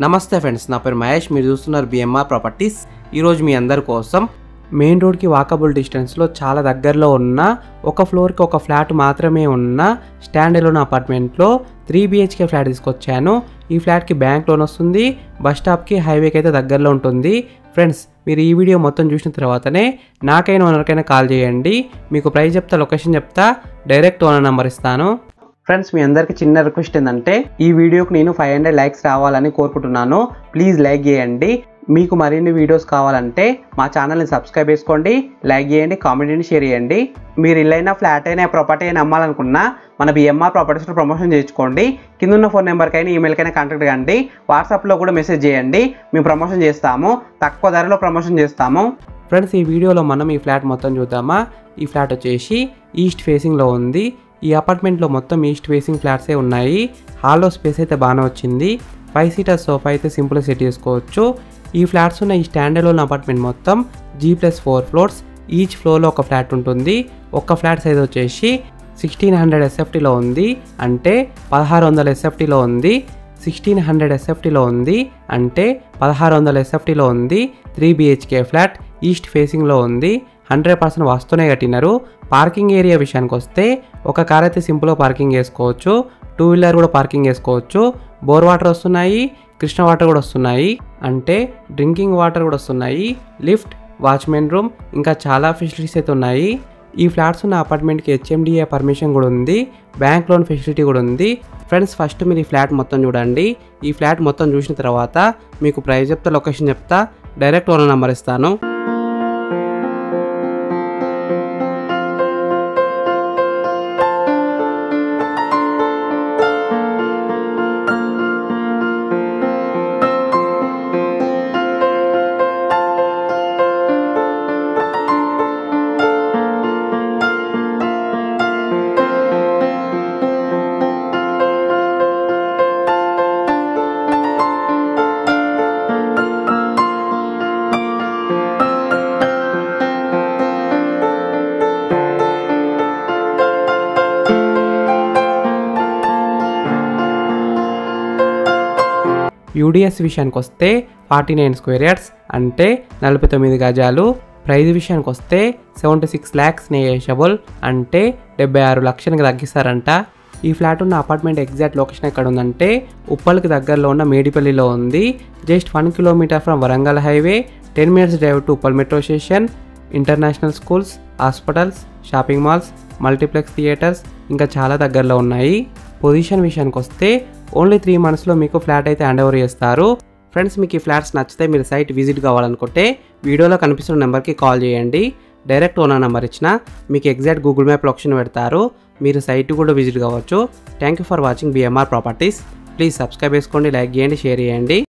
నమస్తే ఫ్రెండ్స్, నా పేరు మహేష్. మీరు చూస్తున్నారు బిఎంఆర్ ప్రాపర్టీస్. ఈరోజు మీ అందరి కోసం మెయిన్ రోడ్కి వాకబుల్ డిస్టెన్స్లో చాలా దగ్గరలో ఉన్న ఒక ఫ్లోర్కి ఒక ఫ్లాట్ మాత్రమే ఉన్న స్టాండ్ ఎలోన్ అపార్ట్మెంట్లో 3 BHK ఫ్లాట్ తీసుకొచ్చాను. ఈ ఫ్లాట్కి బ్యాంక్ లోన్ వస్తుంది. బస్ స్టాప్కి హైవేకి అయితే దగ్గరలో ఉంటుంది. ఫ్రెండ్స్, మీరు ఈ వీడియో మొత్తం చూసిన తర్వాతనే నాకైనా ఓనర్కైనా కాల్ చేయండి. మీకు ప్రైస్ చెప్తా, లొకేషన్ చెప్తా, డైరెక్ట్ ఓనర్ నెంబర్ ఇస్తాను. ఫ్రెండ్స్, మీ అందరికి చిన్న రిక్వెస్ట్ ఏంటంటే ఈ వీడియోకి నేను 500 లైక్స్ రావాలని కోరుకుంటున్నాను. ప్లీజ్ లైక్ చేయండి. మీకు మరిన్ని వీడియోస్ కావాలంటే మా ఛానల్ని సబ్స్క్రైబ్ చేసుకోండి, లైక్ చేయండి, కామెంట్ చేయండి, షేర్ చేయండి. మీరు ఇల్లైనా ఫ్లాట్ అయినా ప్రాపర్టీ అయినా అమ్మాలనుకున్నా మన బిఎంఆర్ ప్రాపర్టీస్లో ప్రమోషన్ చేయించుకోండి. కింద ఉన్న ఫోన్ నెంబర్కైనా ఈమెయిల్కైనా కాంటాక్ట్ కండి. వాట్సాప్లో కూడా మెసేజ్ చేయండి. మేము ప్రమోషన్ చేస్తాము, తక్కువ ధరలో ప్రమోషన్ చేస్తాము. ఫ్రెండ్స్, ఈ వీడియోలో మనం ఈ ఫ్లాట్ మొత్తం చూద్దామా. ఈ ఫ్లాట్ వచ్చేసి ఈస్ట్ ఫేసింగ్లో ఉంది. ఈ అపార్ట్మెంట్లో మొత్తం ఈస్ట్ ఫేసింగ్ ఫ్లాట్సే ఉన్నాయి. హాల్లో స్పేస్ అయితే బాగానే వచ్చింది. 5 సీటర్ సోఫా అయితే సింపుల్గా సెట్ చేసుకోవచ్చు. ఈ ఫ్లాట్స్ ఉన్న ఈ స్టాండ్ ఎలోన్ అపార్ట్మెంట్ మొత్తం G+4 ఫ్లోర్స్. ఈచ్ ఫ్లోర్లో ఒక ఫ్లాట్ ఉంటుంది. ఒక్క ఫ్లాట్ సైజ్ వచ్చేసి 1600 SFTలో ఉంది, అంటే 1600 SFTలో ఉంది. 1600 SFTలో ఉంది అంటే 1600 SFTలో ఉంది. 3 BHK ఫ్లాట్ ఈస్ట్ ఫేసింగ్లో ఉంది. 100% వాస్తునే కట్టినారు. పార్కింగ్ ఏరియా విషయానికి వస్తే ఒక కార్ అయితే సింపుల్గా పార్కింగ్ చేసుకోవచ్చు. 2 వీలర్ కూడా పార్కింగ్ చేసుకోవచ్చు. బోర్ వాటర్ వస్తున్నాయి, కృష్ణ వాటర్ కూడా వస్తున్నాయి, అంటే డ్రింకింగ్ వాటర్ కూడా వస్తున్నాయి. లిఫ్ట్, వాచ్మెన్ రూమ్, ఇంకా చాలా ఫెసిలిటీస్ అయితే ఉన్నాయి. ఈ ఫ్లాట్స్ ఉన్న అపార్ట్మెంట్కి HMDA పర్మిషన్ కూడా ఉంది. బ్యాంక్ లోన్ ఫెసిలిటీ కూడా ఉంది. ఫ్రెండ్స్, ఫస్ట్ మీరు ఈ ఫ్లాట్ మొత్తం చూడండి. ఈ ఫ్లాట్ మొత్తం చూసిన తర్వాత మీకు ప్రైస్ చెప్తా, లొకేషన్ చెప్తా, డైరెక్ట్ ఓనర్ నెంబర్ ఇస్తాను. UDS విషయానికి వస్తే 49 స్క్వేర్ యార్డ్స్, అంటే 49 గజాలు. ప్రైస్ విషయానికి వస్తే 76 lakhs నెగోషియబుల్, అంటే 76 లక్షలకి తగ్గిస్తారంట. ఈ ఫ్లాట్ ఉన్న అపార్ట్మెంట్ ఎగ్జాక్ట్ లొకేషన్ ఎక్కడ ఉందంటే ఉప్పల్కి దగ్గరలో ఉన్న మేడిపల్లిలో ఉంది. Just 1 kilometre from Warangal highway, 10 minutes drive to Uppal metro station. International schools, hospitals, shopping malls, multiplex theatres ఇంకా చాలా దగ్గరలో ఉన్నాయి. పొజిషన్ విషయానికి వస్తే ఓన్లీ 3 monthsలో మీకు ఫ్లాట్ అయితే హ్యాండ్ ఓవర్ చేస్తారు. ఫ్రెండ్స్, మీకు ఈ ఫ్లాట్స్ నచ్చితే మీరు సైట్ విజిట్ కావాలనుకుంటే వీడియోలో కనిపిస్తున్న నెంబర్కి కాల్ చేయండి. డైరెక్ట్ ఓనర్ నెంబర్ ఇచ్చిన మీకు ఎగ్జాక్ట్ గూగుల్ మ్యాప్ లొకేషన్ పెడతారు. మీరు సైట్ కూడా విజిట్ కావచ్చు. Thank you for watching BMR properties. Please subscribe చేసుకోండి, లైక్ చేయండి, షేర్ చేయండి.